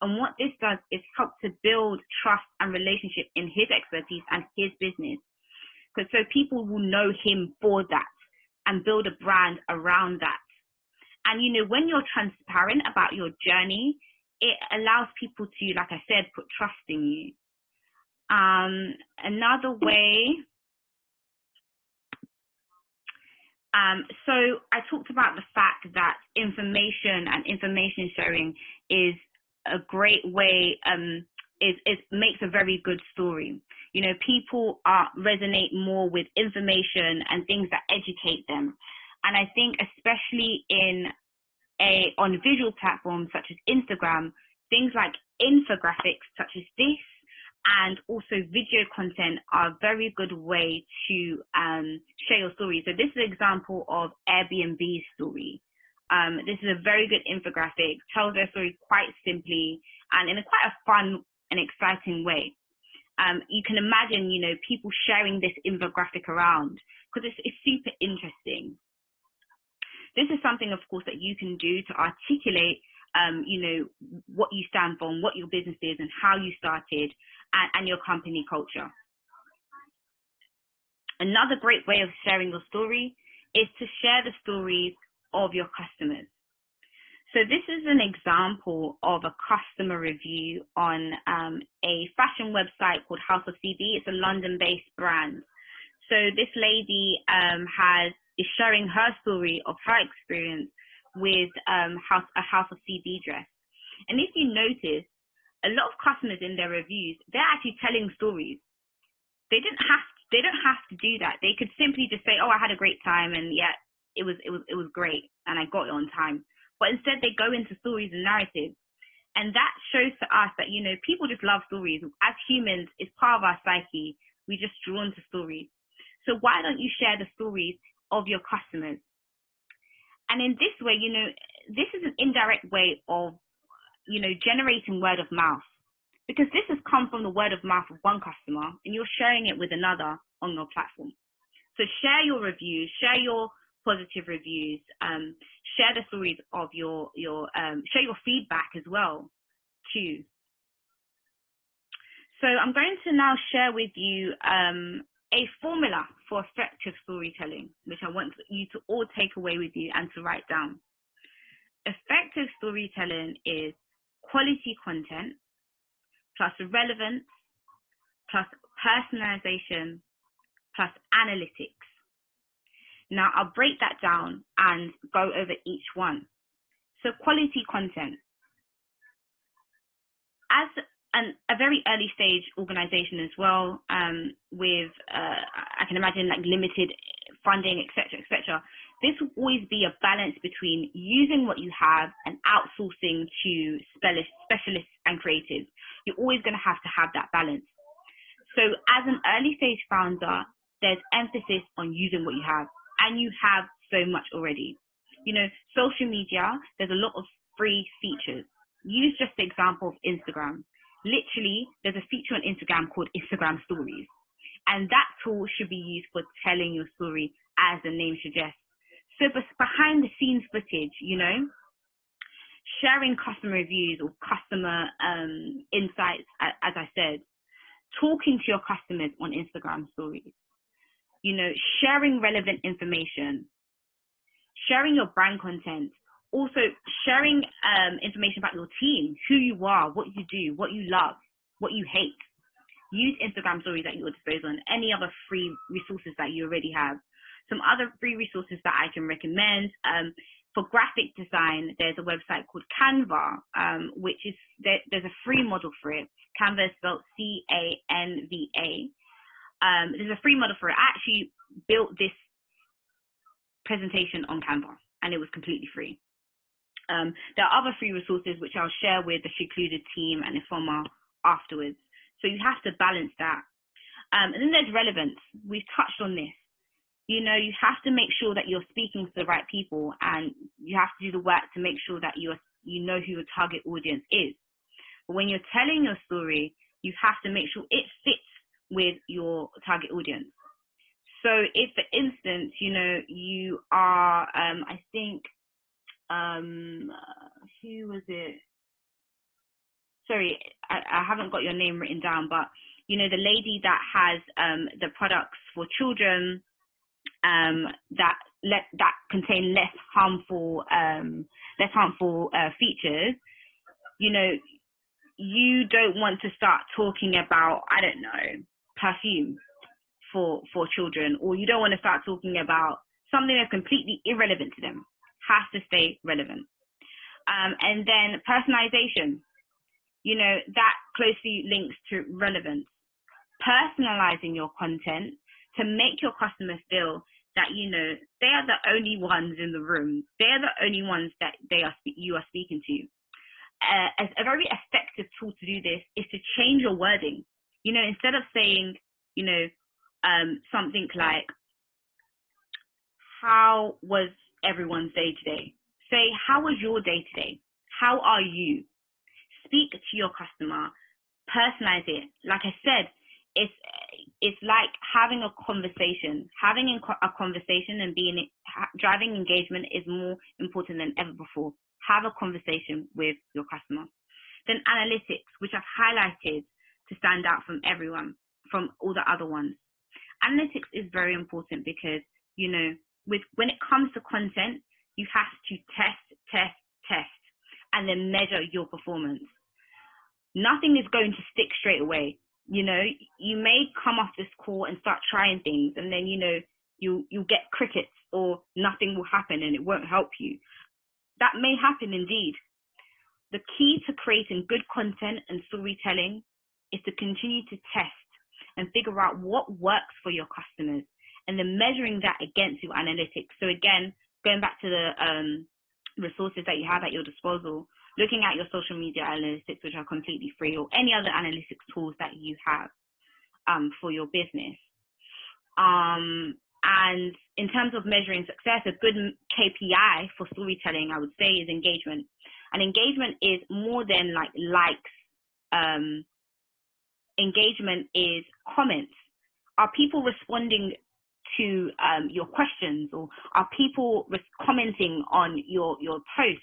A: And what this does is help to build trust and relationship in his expertise and his business. Because so people will know him for that and build a brand around that. And, you know, when you're transparent about your journey, it allows people to, like I said, put trust in you. Another way, so I talked about the fact that information and information sharing is a great way, it makes a very good story. You know, people resonate more with information and things that educate them. And I think especially on visual platforms such as Instagram, things like infographics such as this and also video content are a very good way to share your story. So this is an example of Airbnb's story. This is a very good infographic, tells their story quite simply and in quite a fun and exciting way. You can imagine, you know, people sharing this infographic around because it's super interesting. This is something, of course, that you can do to articulate, you know, what you stand for and what your business is and how you started and your company culture. Another great way of sharing your story is to share the stories of your customers. So this is an example of a customer review on a fashion website called House of CB. It's a London-based brand. So this lady is sharing her story of her experience with a House of CB dress. And if you notice, a lot of customers in their reviews, they're actually telling stories. They don't have to do that. They could simply just say, "Oh, I had a great time, and yeah, it was great, and I got it on time." But instead, they go into stories and narratives. And that shows to us that, you know, people just love stories. As humans, it's part of our psyche. We're just drawn to stories. So why don't you share the stories of your customers? And in this way, you know, this is an indirect way of, you know, generating word of mouth. Because this has come from the word of mouth of one customer, and you're sharing it with another on your platform. So share your reviews, share your positive reviews, share the stories of share your feedback as well too. So I'm going to now share with you a formula for effective storytelling, which I want you to all take away with you and to write down. Effective storytelling is quality content plus relevance plus personalization plus analytics. Now, I'll break that down and go over each one. So quality content. As a very early stage organization as well, with, I can imagine, like limited funding, etc., this will always be a balance between using what you have and outsourcing to specialists and creatives. You're always going to have that balance. So as an early stage founder, there's emphasis on using what you have, and you have so much already. Social media, there's a lot of free features. Use just the example of Instagram. Literally, there's a feature on Instagram called Instagram Stories. And that tool should be used for telling your story, as the name suggests. So behind the scenes footage, sharing customer reviews or customer insights, as I said, talking to your customers on Instagram Stories, sharing relevant information, sharing your brand content, also sharing information about your team, who you are, what you do, what you love, what you hate. Use Instagram Stories at your disposal and any other free resources that you already have. Some other free resources that I can recommend. For graphic design, there's a website called Canva, which is, there's a free model for it. Canva is spelled Canva. There's a free model for it. I actually built this presentation on Canva, and it was completely free. There are other free resources which I'll share with the Secluded team and Ifoma afterwards. So you have to balance that. And then there's relevance. We've touched on this. You have to make sure that you're speaking to the right people, and you have to do the work to make sure that you know who your target audience is. But when you're telling your story, you have to make sure it fits with your target audience. So if, for instance, you are, I think, who was it? Sorry, I haven't got your name written down, but, the lady that has the products for children that contain less harmful features, you don't want to start talking about, I don't know, perfume for children, or you don't want to start talking about something that's completely irrelevant to them. Has to stay relevant. And then personalization, that closely links to relevance. Personalizing your content to make your customers feel that, they are the only ones in the room. They're the only ones that you are speaking to. A very effective tool to do this is to change your wording. Instead of saying, something like, how was everyone's day today? Say, how was your day today? How are you? Speak to your customer. Personalize it. Like I said, it's like having a conversation. Having a conversation and driving engagement is more important than ever before. Have a conversation with your customer. Then analytics, which I've highlighted to stand out from all the other ones. Analytics is very important because, when it comes to content, you have to test, and then measure your performance. Nothing is going to stick straight away. You may come off this call and start trying things, and then, you'll get crickets, or nothing will happen and it won't help you. That may happen indeed. The key to creating good content and storytelling is to continue to test and figure out what works for your customers, and then measuring that against your analytics. So again, going back to the resources that you have at your disposal, looking at your social media analytics, which are completely free, or any other analytics tools that you have for your business. And in terms of measuring success, a good KPI for storytelling, I would say, is engagement. And engagement is more than likes. Engagement is comments. Are people responding to your questions, or are people commenting on your posts?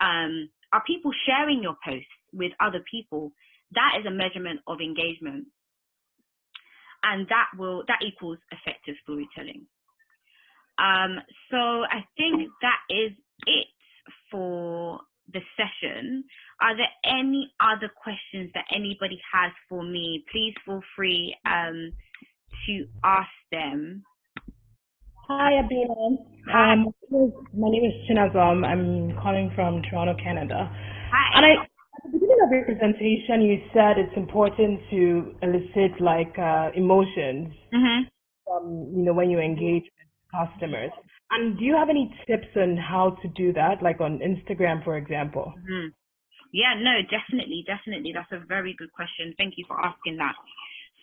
A: Are people sharing your posts with other people? That is a measurement of engagement, and that equals effective storytelling. So I think that is it for the session. Are there any other questions that anybody has for me? Please feel free to ask them.
H: Hi, Abena. My name is Chinazom. I'm calling from Toronto, Canada.
A: Hi.
H: And at the beginning of your presentation, you said it's important to elicit emotions from, when you engage with customers. And do you have any tips on how to do that, like on Instagram, for example?
A: Yeah, no, definitely. That's a very good question. Thank you for asking that.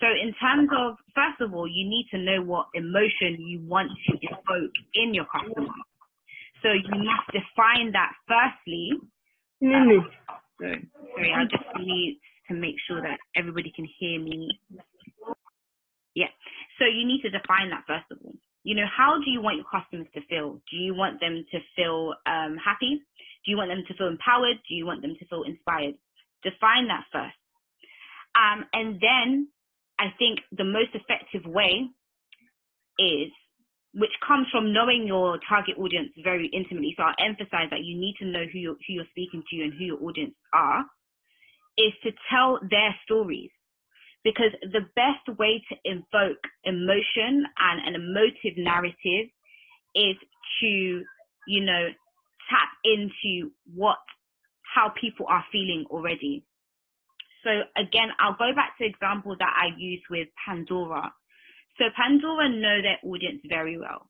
A: So in terms of, first of all, you need to know what emotion you want to evoke in your customer. So you must define that firstly. Sorry, I just need to make sure that everybody can hear me. Yeah. So you need to define that first of all. You know, how do you want your customers to feel? Do you want them to feel happy? Do you want them to feel empowered? Do you want them to feel inspired? Define that first. And then I think the most effective way is, which comes from knowing your target audience very intimately. So I'll emphasize that you need to know who you're speaking to and who your audience are, is to tell their stories. Because the best way to invoke emotion and an emotive narrative is to, you know, tap into how people are feeling already. So again, I'll go back to the example that I used with Pandora. So Pandora know their audience very well.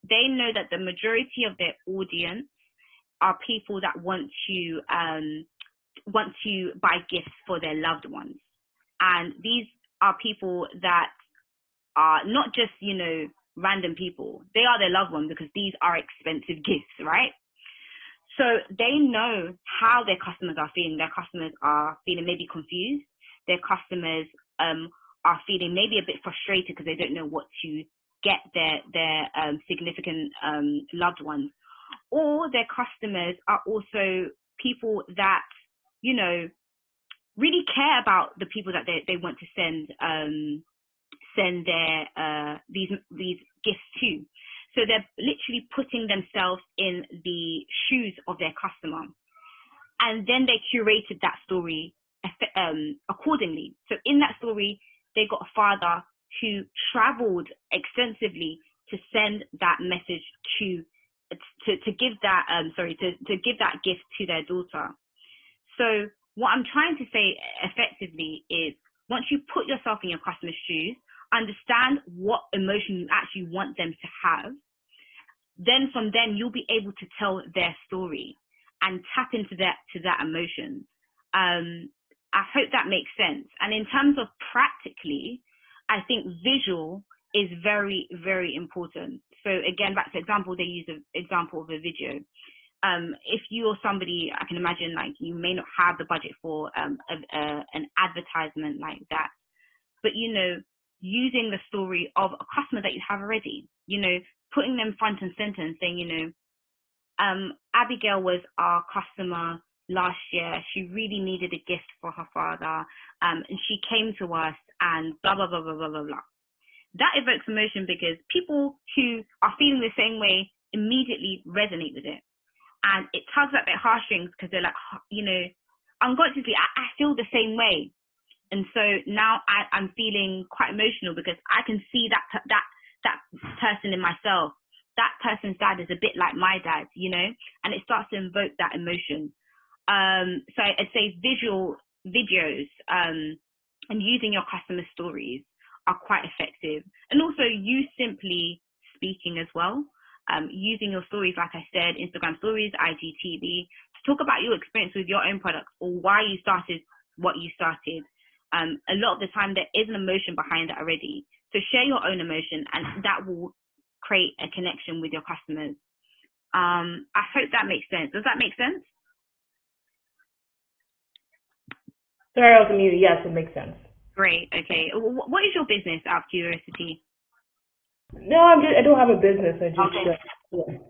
A: They know that the majority of their audience are people that want to buy gifts for their loved ones. And these are people that are not just, you know, random people. They are their loved ones because these are expensive gifts, right? So they know how their customers are feeling. Their customers are feeling maybe confused. Their customers are feeling maybe a bit frustrated because they don't know what to get their significant loved ones. Or their customers are also people that, you know, really care about the people that they want to send their these gifts to. So they're literally putting themselves in the shoes of their customer. And then they curated that story accordingly. So in that story, they got a father who traveled extensively to send that message to give that to give that gift to their daughter. So what I'm trying to say effectively is, once you put yourself in your customer's shoes, understand what emotion you actually want them to have, then from then you'll be able to tell their story and tap into that emotion. I hope that makes sense. And in terms of practically, I think visual is very, very important. So again, back to example, they use an example of a video. If you're somebody, I can imagine, like, you may not have the budget for an advertisement like that, but, you know, using the story of a customer that you have already, you know, putting them front and center and saying, you know, Abigail was our customer last year. She really needed a gift for her father, and she came to us and blah, blah, blah, blah, blah, blah, blah. That evokes emotion because people who are feeling the same way immediately resonate with it. And it tugs at their heartstrings because they're like, you know, unconsciously, I feel the same way. And so now I'm feeling quite emotional because I can see that person in myself. That person's dad is a bit like my dad, you know, and it starts to invoke that emotion. So I'd say visual videos and using your customer stories are quite effective. And also you simply speaking as well. Using your stories, like I said, Instagram stories, IGTV, to talk about your experience with your own products or why you started what you started. A lot of the time there is an emotion behind that already. So share your own emotion and that will create a connection with your customers. I hope that makes sense. Does that make sense?
H: Sorry, I was muted. Yes, it makes sense.
A: Great. Okay. What is your business, out of curiosity?
H: No, I don't have a business. I just
A: okay.
H: Yeah.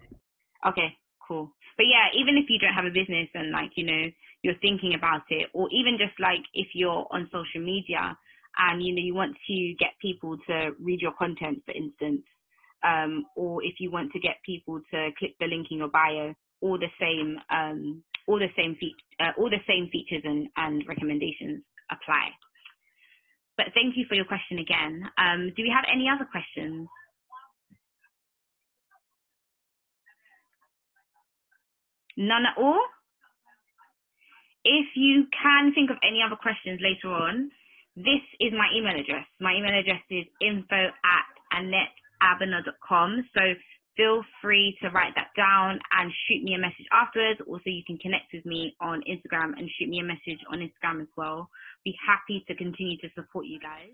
A: Okay, cool. But yeah, even if you don't have a business and, like, you know, you're thinking about it, or even just like if you're on social media and, you know, you want to get people to read your content, for instance, or if you want to get people to click the link in your bio, all the same features and recommendations apply. But thank you for your question again. Do we have any other questions? None at all? If you can think of any other questions later on, this is my email address. My email address is info@annetteabena.com. So feel free to write that down and shoot me a message afterwards. Also, you can connect with me on Instagram and shoot me a message on Instagram as well. Be happy to continue to support you guys.